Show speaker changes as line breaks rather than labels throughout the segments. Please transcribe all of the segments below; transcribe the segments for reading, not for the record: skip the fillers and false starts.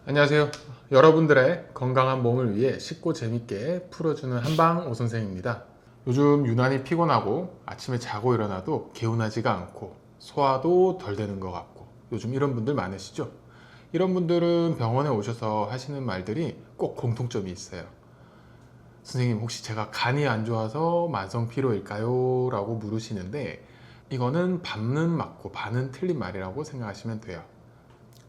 안녕하세요. 여러분들의 건강한 몸을 위해 쉽고 재밌게 풀어주는 한방 오선생입니다. 요즘 유난히 피곤하고 아침에 자고 일어나도 개운하지가 않고 소화도 덜 되는 것 같고 요즘 이런 분들 많으시죠? 이런 분들은 병원에 오셔서 하시는 말들이 꼭 공통점이 있어요. 선생님, 혹시 제가 간이 안 좋아서 만성 피로일까요? 라고 물으시는데, 이거는 반은 맞고 반은 틀린 말이라고 생각하시면 돼요.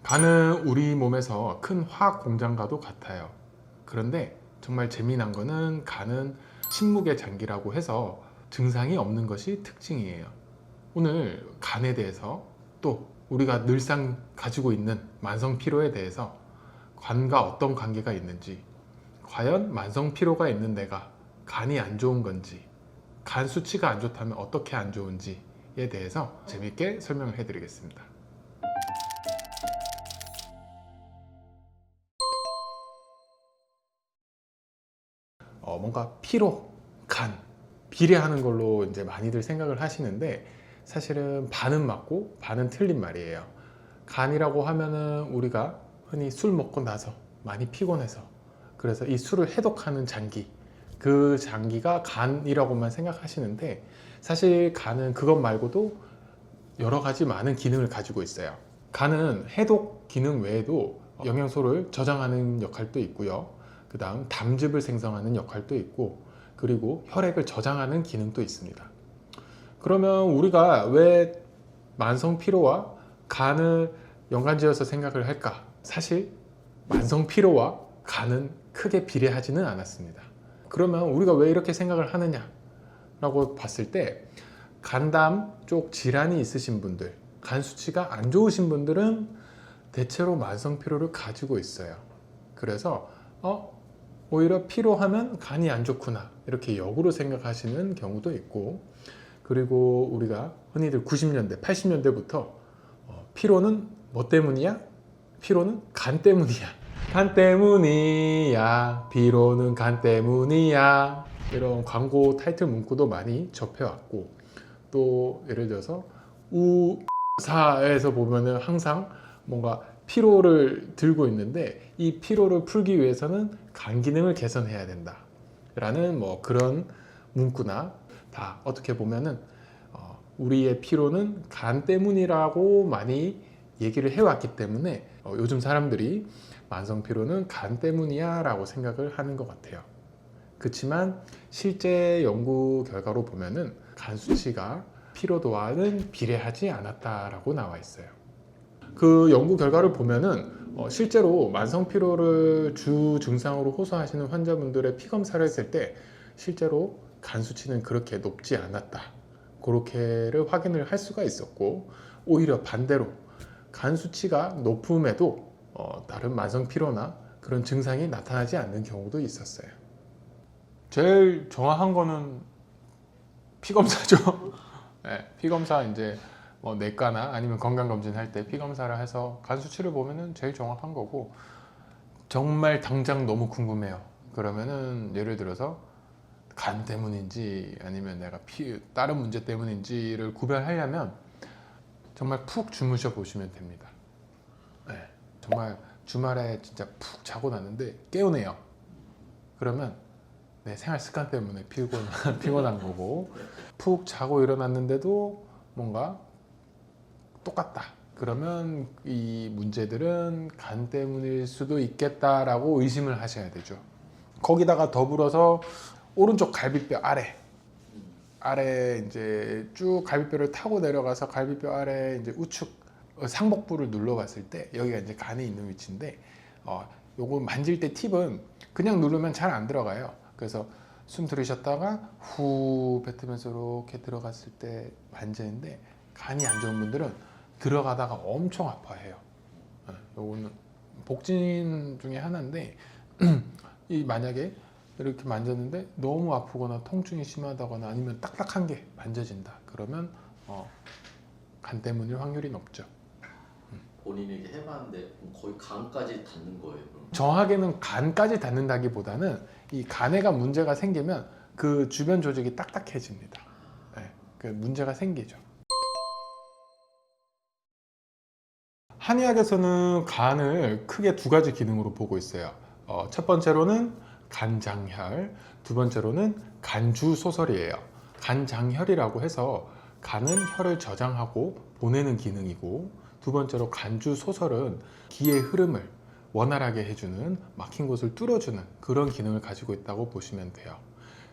간은 우리 몸에서 큰 화학 공장과도 같아요. 그런데 정말 재미난 거는 간은 침묵의 장기라고 해서 증상이 없는 것이 특징이에요. 오늘 간에 대해서, 또 우리가 늘상 가지고 있는 만성 피로에 대해서 간과 어떤 관계가 있는지, 과연 만성 피로가 있는 내가 간이 안 좋은 건지, 간 수치가 안 좋다면 어떻게 안 좋은지에 대해서 재밌게 설명을 해드리겠습니다. 뭔가 피로, 간, 비례하는 걸로 이제 많이들 생각을 하시는데, 사실은 반은 맞고 반은 틀린 말이에요. 간이라고 하면은 우리가 흔히 술 먹고 나서 많이 피곤해서, 그래서 이 술을 해독하는 장기, 그 장기가 간이라고만 생각하시는데, 사실 간은 그것 말고도 여러 가지 많은 기능을 가지고 있어요. 간은 해독 기능 외에도 영양소를 저장하는 역할도 있고요. 그 다음 담즙을 생성하는 역할도 있고, 그리고 혈액을 저장하는 기능도 있습니다. 그러면 우리가 왜 만성 피로와 간을 연관지어서 생각을 할까? 사실 만성 피로와 간은 크게 비례하지는 않았습니다. 그러면 우리가 왜 이렇게 생각을 하느냐 라고 봤을 때, 간담 쪽 질환이 있으신 분들, 간 수치가 안 좋으신 분들은 대체로 만성 피로를 가지고 있어요. 그래서 오히려 피로하면 간이 안 좋구나, 이렇게 역으로 생각하시는 경우도 있고, 그리고 우리가 흔히들 90년대, 80년대부터 피로는 뭐 때문이야? 피로는 간 때문이야. 간 때문이야. 피로는 간 때문이야. 이런 광고 타이틀 문구도 많이 접해왔고, 또 예를 들어서 우사에서 보면은 항상 뭔가 피로를 들고 있는데, 이 피로를 풀기 위해서는 간 기능을 개선해야 된다 라는 뭐 그런 문구나, 다 어떻게 보면은 우리의 피로는 간 때문이라고 많이 얘기를 해왔기 때문에 요즘 사람들이 만성 피로는 간 때문이야 라고 생각을 하는 것 같아요. 그렇지만 실제 연구 결과로 보면은 간 수치가 피로도와는 비례하지 않았다라고 나와 있어요. 그 연구 결과를 보면은 실제로 만성 피로를 주 증상으로 호소하시는 환자분들의 피 검사를 했을 때 실제로 간 수치는 그렇게 높지 않았다, 그렇게를 확인을 할 수가 있었고, 오히려 반대로 간 수치가 높음에도 다른 만성 피로나 그런 증상이 나타나지 않는 경우도 있었어요. 제일 정확한 거는 피검사죠. 네, 피검사 이제 뭐 내과나 아니면 건강검진 할 때 피검사를 해서 간 수치를 보면은 제일 정확한 거고, 정말 당장 너무 궁금해요. 그러면은 예를 들어서 간 때문인지 아니면 내가 다른 문제 때문인지를 구별하려면 정말 푹 주무셔 보시면 됩니다. 네, 정말 주말에 진짜 푹 자고 났는데 깨우네요. 그러면 내 생활 습관 때문에 피곤한 거고, 푹 자고 일어났는데도 뭔가 똑같다, 그러면 이 문제들은 간 때문일 수도 있겠다라고 의심을 하셔야 되죠. 거기다가 더불어서 오른쪽 갈비뼈 아래 이제 쭉 갈비뼈를 타고 내려가서 갈비뼈 아래 이제 우측 상복부를 눌러봤을 때 여기가 이제 간이 있는 위치인데, 요거 만질 때 팁은 그냥 누르면 잘 안 들어가요. 그래서 숨 들이셨다가 후 뱉으면서 이렇게 들어갔을 때 만지는데, 간이 안 좋은 분들은 들어가다가 엄청 아파해요. 요거는 복진 중에 하나인데, 이 만약에 이렇게 만졌는데 너무 아프거나 통증이 심하다거나 아니면 딱딱한 게 만져진다, 그러면 간 때문일 확률이 높죠.
본인이 이렇게 해봤는데 거의 간까지 닿는 거예요. 그럼?
정확하게는 간까지 닿는다기보다는 이 간에가 문제가 생기면 그 주변 조직이 딱딱해집니다. 네, 그 문제가 생기죠. 한의학에서는 간을 크게 두 가지 기능으로 보고 있어요. 첫 번째로는 간장혈, 두 번째로는 간주소설이에요. 간장혈이라고 해서 간은 혈을 저장하고 보내는 기능이고, 두 번째로 간주소설은 기의 흐름을 원활하게 해주는, 막힌 곳을 뚫어주는 그런 기능을 가지고 있다고 보시면 돼요.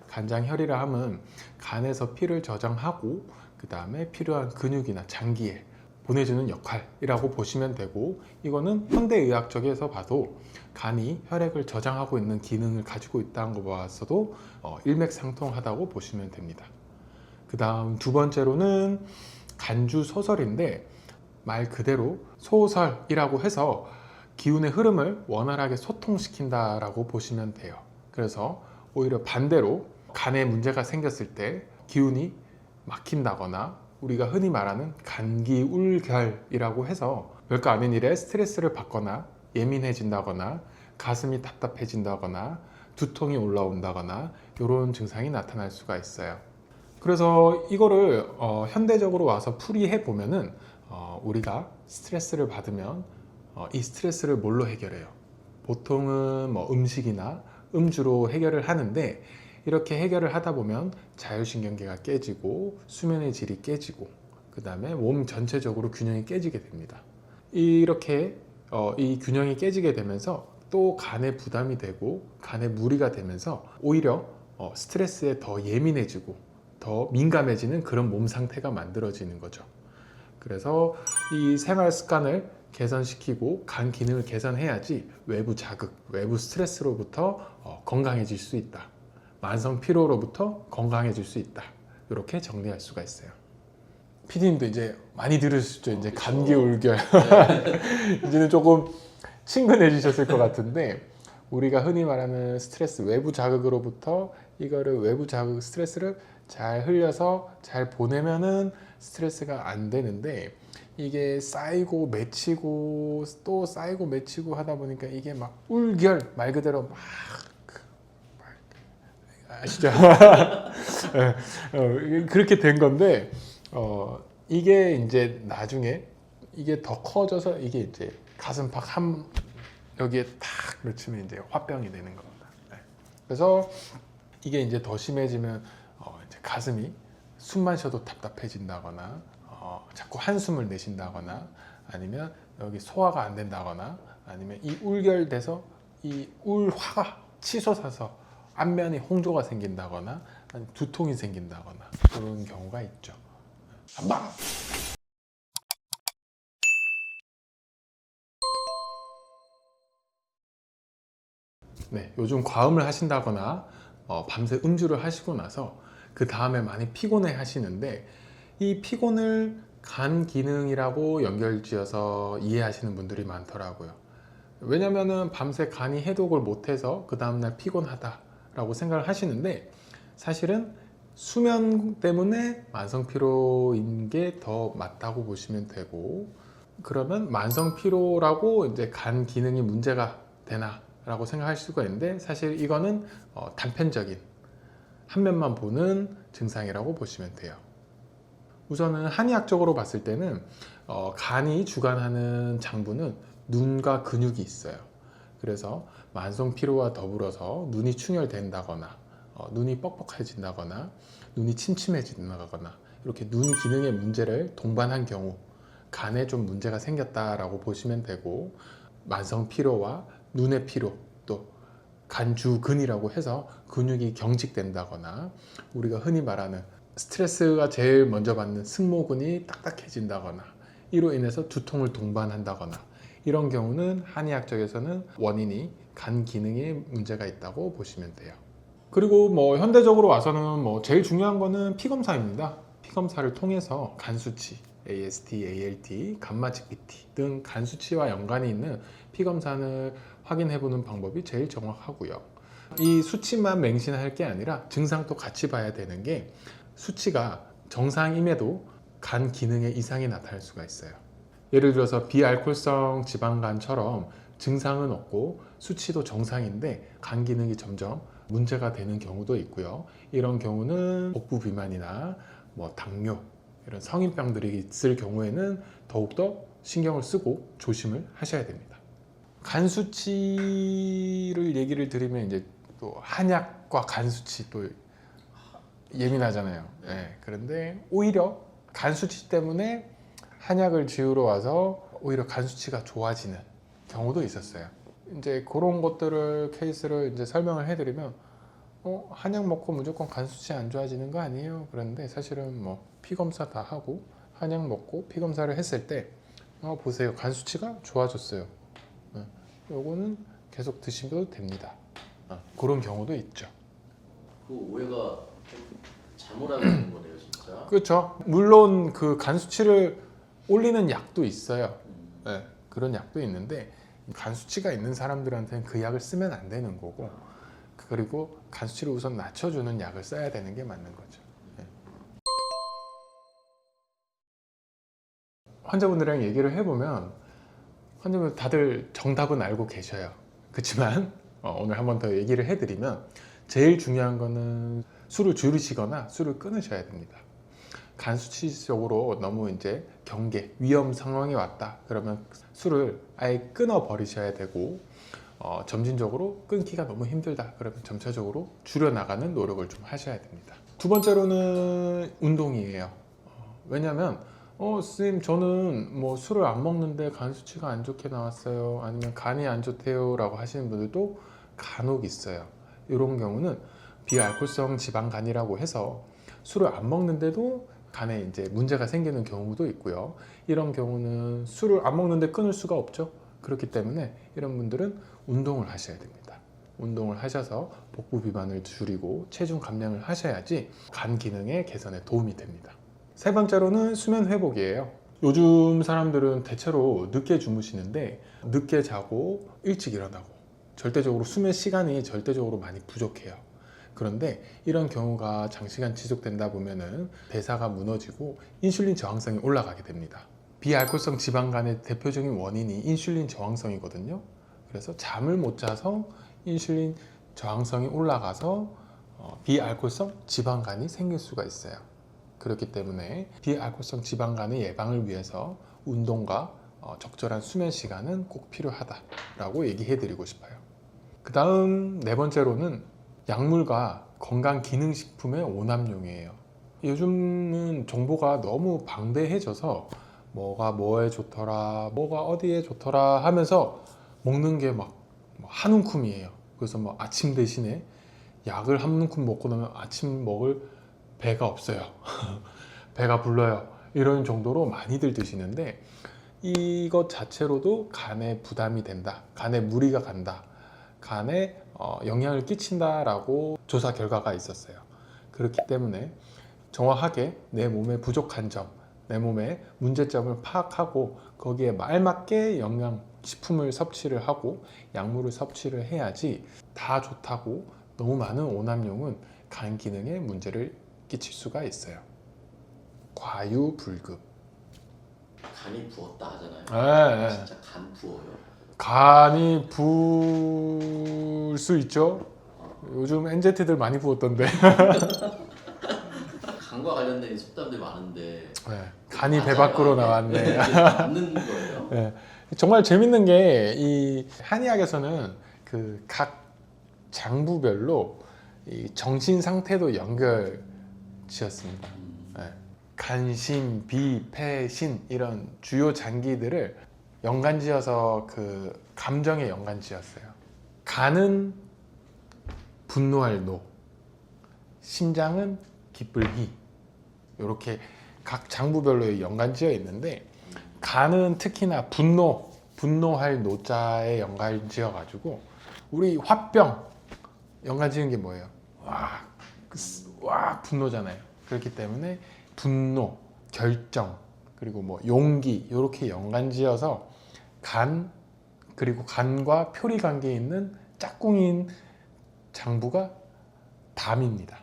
간장혈이라 함은 간에서 피를 저장하고 그 다음에 필요한 근육이나 장기에 보내주는 역할이라고 보시면 되고, 이거는 현대의학 쪽에서 봐도 간이 혈액을 저장하고 있는 기능을 가지고 있다는 거 봐서도 일맥상통하다고 보시면 됩니다. 그 다음 두 번째로는 간주소설인데, 말 그대로 소설이라고 해서 기운의 흐름을 원활하게 소통시킨다라고 보시면 돼요. 그래서 오히려 반대로 간에 문제가 생겼을 때 기운이 막힌다거나, 우리가 흔히 말하는 간기울결이라고 해서 별거 아닌 일에 스트레스를 받거나 예민해진다거나 가슴이 답답해진다거나 두통이 올라온다거나 이런 증상이 나타날 수가 있어요. 그래서 이거를 현대적으로 와서 풀이해 보면은 우리가 스트레스를 받으면 이 스트레스를 뭘로 해결해요? 보통은 뭐 음식이나 음주로 해결을 하는데, 이렇게 해결을 하다 보면 자율신경계가 깨지고 수면의 질이 깨지고 그 다음에 몸 전체적으로 균형이 깨지게 됩니다. 이렇게 이 균형이 깨지게 되면서 또 간에 부담이 되고 간에 무리가 되면서 오히려 스트레스에 더 예민해지고 더 민감해지는 그런 몸 상태가 만들어지는 거죠. 그래서 이 생활 습관을 개선시키고 간 기능을 개선해야지 외부 자극, 외부 스트레스로부터 건강해질 수 있다. 만성 피로로부터 건강해질 수 있다. 이렇게 정리할 수가 있어요. PD님도 이제 많이 들으셨죠? 이제
그쵸.
감기울결. 이제는 조금 친근해지셨을 것 같은데, 우리가 흔히 말하는 스트레스, 외부 자극으로부터 이거를 외부 자극, 스트레스를 잘 흘려서 잘 보내면은 스트레스가 안 되는데, 이게 쌓이고 맺히고 또 쌓이고 맺히고 하다 보니까 이게 막 울결, 말 그대로 막 아시죠? 그렇게 된 건데, 이게 이제 나중에 이게 더 커져서 이게 이제 가슴팍 여기에 탁 놓치면 이제 화병이 되는 겁니다. 네. 그래서 이게 이제 더 심해지면 이제 가슴이 숨만 쉬어도 답답해진다거나, 자꾸 한숨을 내쉰다거나, 아니면 여기 소화가 안 된다거나, 아니면 이 울결돼서 이 울화가 치솟아서 안면에 홍조가 생긴다거나, 아니면 두통이 생긴다거나 그런 경우가 있죠. 한방. 네, 요즘 과음을 하신다거나 밤새 음주를 하시고 나서 그 다음에 많이 피곤해 하시는데, 이 피곤을 간 기능이라고 연결지어서 이해하시는 분들이 많더라고요. 왜냐면은 밤새 간이 해독을 못해서 그 다음날 피곤하다라고 생각을 하시는데, 사실은 수면 때문에 만성 피로인 게 더 맞다고 보시면 되고, 그러면 만성 피로라고 이제 간 기능이 문제가 되나 라고 생각할 수가 있는데, 사실 이거는 단편적인 한 면만 보는 증상이라고 보시면 돼요. 우선은 한의학적으로 봤을 때는 간이 주관하는 장부는 눈과 근육이 있어요. 그래서 만성 피로와 더불어서 눈이 충혈된다거나 눈이 뻑뻑해진다거나 눈이 침침해진다거나 이렇게 눈 기능의 문제를 동반한 경우 간에 좀 문제가 생겼다라고 보시면 되고, 만성 피로와 눈의 피로, 또 간주근이라고 해서 근육이 경직된다거나, 우리가 흔히 말하는 스트레스가 제일 먼저 받는 승모근이 딱딱해진다거나, 이로 인해서 두통을 동반한다거나, 이런 경우는 한의학 쪽에서는 원인이 간 기능에 문제가 있다고 보시면 돼요. 그리고 뭐 현대적으로 와서는 뭐 제일 중요한 거는 피검사입니다. 피검사를 통해서 간 수치, AST, ALT, 간마치 PT 등 간 수치와 연관이 있는 피검사를 확인해 보는 방법이 제일 정확하고요. 이 수치만 맹신할 게 아니라 증상도 같이 봐야 되는 게, 수치가 정상임에도 간 기능에 이상이 나타날 수가 있어요. 예를 들어서 비알코올성 지방간처럼 증상은 없고 수치도 정상인데 간 기능이 점점 문제가 되는 경우도 있고요. 이런 경우는 복부 비만이나 뭐 당뇨, 이런 성인병들이 있을 경우에는 더욱더 신경을 쓰고 조심을 하셔야 됩니다. 간 수치를 얘기를 드리면 이제 또 한약과 간 수치 또 예민하잖아요. 네, 그런데 오히려 간 수치 때문에 한약을 지으러 와서 오히려 간 수치가 좋아지는 경우도 있었어요. 이제 그런 것들을 케이스를 이제 설명을 해드리면 한약 먹고 무조건 간 수치 안 좋아지는 거 아니에요? 그런데 사실은 뭐 피 검사 다 하고 한약 먹고 피 검사를 했을 때 보세요, 간 수치가 좋아졌어요. 요거는 계속 드시면 됩니다. 그런 경우도 있죠.
그 오해가 좀 잘못 알고 있는 거네요, 진짜.
그렇죠. 물론 그 간 수치를 올리는 약도 있어요. 네, 그런 약도 있는데 간 수치가 있는 사람들한테는 그 약을 쓰면 안 되는 거고, 그리고 간 수치를 우선 낮춰주는 약을 써야 되는 게 맞는 거죠. 네. 환자분들이랑 얘기를 해보면 환자분 다들 정답은 알고 계셔요. 그렇지만 오늘 한 번 더 얘기를 해드리면 제일 중요한 거는 술을 줄이시거나 술을 끊으셔야 됩니다. 간 수치적으로 너무 이제 경계, 위험 상황이 왔다 그러면 술을 아예 끊어 버리셔야 되고, 점진적으로 끊기가 너무 힘들다 그러면 점차적으로 줄여나가는 노력을 좀 하셔야 됩니다. 두 번째로는 운동이에요. 왜냐하면 선생님 저는 뭐 술을 안 먹는데 간 수치가 안 좋게 나왔어요, 아니면 간이 안 좋대요 라고 하시는 분들도 간혹 있어요. 이런 경우는 비알코올성 지방간이라고 해서 술을 안 먹는데도 간에 이제 문제가 생기는 경우도 있고요. 이런 경우는 술을 안 먹는데 끊을 수가 없죠. 그렇기 때문에 이런 분들은 운동을 하셔야 됩니다. 운동을 하셔서 복부 비만을 줄이고 체중 감량을 하셔야지 간 기능의 개선에 도움이 됩니다. 세 번째로는 수면 회복이에요. 요즘 사람들은 대체로 늦게 주무시는데 늦게 자고 일찍 일어나고 절대적으로 수면 시간이 절대적으로 많이 부족해요. 그런데 이런 경우가 장시간 지속된다 보면은 대사가 무너지고 인슐린 저항성이 올라가게 됩니다. 비알코올성 지방간의 대표적인 원인이 인슐린 저항성이거든요. 그래서 잠을 못 자서 인슐린 저항성이 올라가서 비알코올성 지방간이 생길 수가 있어요. 그렇기 때문에 비알코올성 지방간의 예방을 위해서 운동과 적절한 수면 시간은 꼭 필요하다라고 얘기해 드리고 싶어요. 그 다음 네 번째로는 약물과 건강기능식품의 오남용이에요. 요즘은 정보가 너무 방대해져서 뭐가 뭐에 좋더라, 뭐가 어디에 좋더라 하면서 먹는 게 막 한 움큼이에요. 그래서 뭐 아침 대신에 약을 한 움큼 먹고 나면 아침 먹을 배가 없어요. 배가 불러요. 이런 정도로 많이들 드시는데 이것 자체로도 간에 부담이 된다, 간에 무리가 간다, 간에 영향을 끼친다라고 조사 결과가 있었어요. 그렇기 때문에 정확하게 내 몸에 부족한 점, 내 몸의 문제점을 파악하고 거기에 알맞게 영양식품을 섭취를 하고 약물을 섭취를 해야지, 다 좋다고 너무 많은 오남용은 간 기능에 문제를 끼칠 수가 있어요. 과유불급.
간이 부었다 하잖아요.
네, 네.
진짜 간 부어요.
간이 부을 수 있죠. 요즘 NZ들 많이 부었던데.
간과 관련된 속담들 많은데
네, 간이 배
맞아요,
밖으로
이게?
나왔네.
맞는 거예요?
네, 정말 재밌는 게 이 한의학에서는 그 각 장부별로 이 정신 상태도 연결 지었습니다. 네, 간신, 비, 폐, 신 이런 주요 장기들을 연관지어서 그 감정에 연관지었어요. 간은 분노할 노, 심장은 기쁠 희, 이렇게 각 장부별로 연관지어 있는데 간은 특히나 분노할 노자에 연관지어 가지고 우리 화병 연관지은 게 뭐예요? 와 분노잖아요. 그렇기 때문에 분노, 결정, 그리고 뭐 용기 이렇게 연관지어서 간, 그리고 간과 표리 관계에 있는 짝꿍인 장부가 담입니다.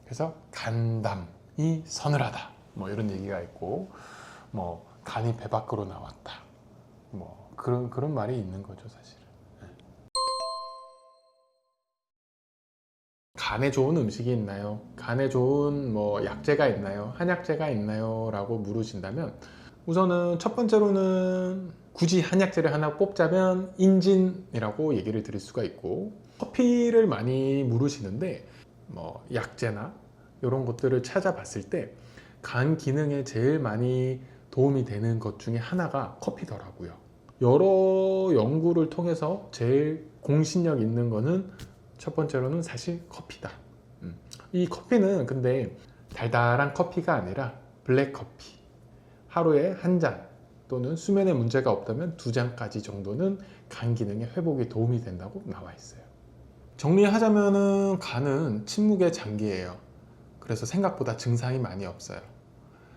그래서 간담이 서늘하다 뭐 이런 얘기가 있고, 뭐 간이 배 밖으로 나왔다 뭐 그런 말이 있는 거죠 사실은. 간에 좋은 음식이 있나요? 간에 좋은 뭐 약재가 있나요? 한약재가 있나요? 라고 물으신다면 우선은 첫 번째로는 굳이 한약재를 하나 뽑자면 인진이라고 얘기를 드릴 수가 있고, 커피를 많이 물으시는데 뭐 약재나 이런 것들을 찾아봤을 때 간 기능에 제일 많이 도움이 되는 것 중에 하나가 커피더라고요. 여러 연구를 통해서 제일 공신력 있는 거는 첫 번째로는 사실 커피다. 이 커피는 근데 달달한 커피가 아니라 블랙 커피, 하루에 한 잔 또는 수면에 문제가 없다면 2잔까지 정도는 간 기능의 회복에 도움이 된다고 나와 있어요. 정리하자면은 간은 침묵의 장기예요. 그래서 생각보다 증상이 많이 없어요.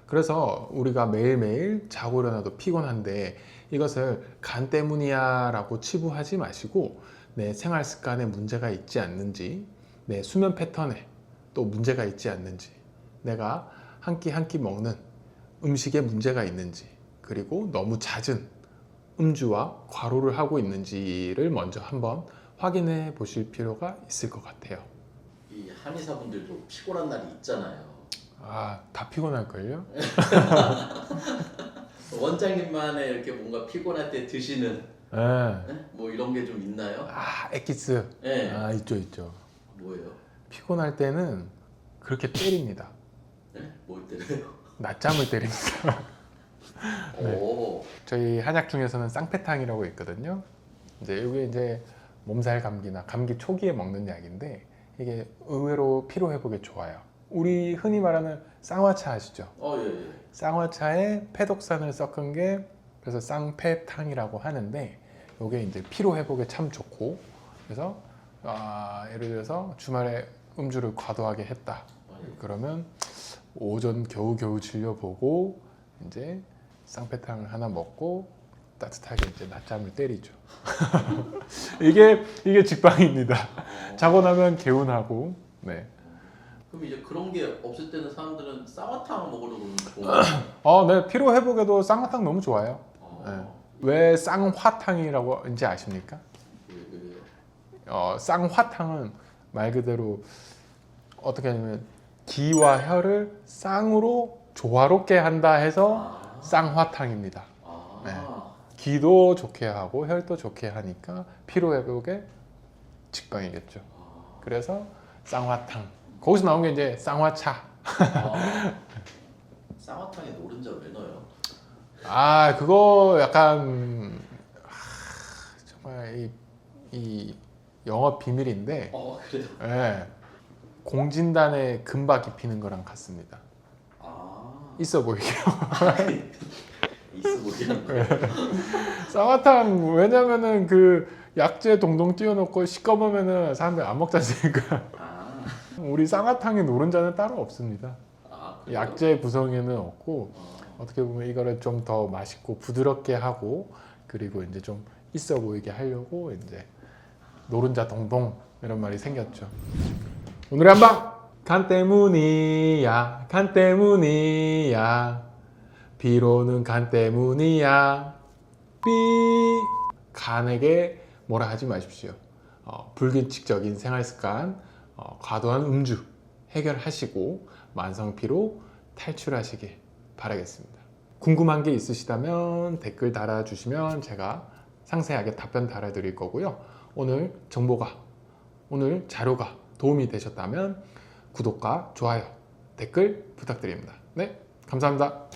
그래서 우리가 매일매일 자고 일어나도 피곤한데 이것을 간 때문이야 라고 치부하지 마시고, 내 생활 습관에 문제가 있지 않는지, 내 수면 패턴에 또 문제가 있지 않는지, 내가 한 끼 한 끼 먹는 음식에 문제가 있는지, 그리고 너무 잦은 음주와 과로를 하고 있는지를 먼저 한번 확인해 보실 필요가 있을 것 같아요.
이 한의사분들도 피곤한 날이 있잖아요.
다 피곤할걸요?
원장님만의 이렇게 뭔가 피곤할 때 드시는
네.
뭐 이런 게 좀 있나요?
엑기스.
네.
있죠.
뭐예요?
피곤할 때는 그렇게 때립니다.
네? 뭘 때려요?
낮잠을 때립니다. 네.
오.
저희 한약 중에서는 쌍패탕이라고 있거든요. 이게 이제 몸살 감기나 감기 초기에 먹는 약인데 이게 의외로 피로 회복에 좋아요. 우리 흔히 말하는 쌍화차 아시죠?
예.
쌍화차에 패독산을 섞은 게 그래서 쌍패탕이라고 하는데, 이게 이제 피로 회복에 참 좋고, 그래서 예를 들어서 주말에 음주를 과도하게 했다. 그러면 오전 겨우겨우 질려보고 이제 쌍패탕을 하나 먹고 따뜻하게 이제 낮잠을 때리죠. 이게 직방입니다. 자고 나면 개운하고. 네.
그럼 이제 그런 게 없을 때는 사람들은 쌍화탕 먹으려고 좋은 거예요?
네, 피로 회복에도 쌍화탕 너무 좋아요. 네. 왜 쌍화탕이라고인지 아십니까?
왜요?
쌍화탕은 말 그대로 어떻게 하냐면 기와 혈을 쌍으로 조화롭게 한다 해서 쌍화탕입니다. 네. 기도 좋게 하고 혈도 좋게 하니까 피로 회복에 직방이겠죠. 그래서 쌍화탕. 거기서 나온 게 이제 쌍화차.
쌍화탕에 노른자 왜 넣어요?
그거 약간 정말 이 영업 비밀인데,
그래요?
예, 공진단에 금박이 피는 거랑 같습니다. 있어 보이게.
있어 보이는 거예요?
쌍화탕, 왜냐면은 그 약재 동동 띄워놓고 시꺼매면은 사람들 안 먹지 않습니까? 우리 쌍화탕에 노른자는 따로 없습니다.
그래요?
약재 구성에는 없고, 어떻게 보면 이거를 좀 더 맛있고 부드럽게 하고, 그리고 이제 좀 있어 보이게 하려고 이제 노른자 동동 이런 말이 생겼죠. 오늘의 한방! 간 때문이야, 간 때문이야, 피로는 간 때문이야, 삐. 간에게 뭐라 하지 마십시오. 불규칙적인 생활습관, 과도한 음주 해결하시고 만성 피로 탈출하시길 바라겠습니다. 궁금한 게 있으시다면 댓글 달아주시면 제가 상세하게 답변 달아드릴 거고요. 오늘 자료가 도움이 되셨다면 구독과 좋아요, 댓글 부탁드립니다. 네, 감사합니다.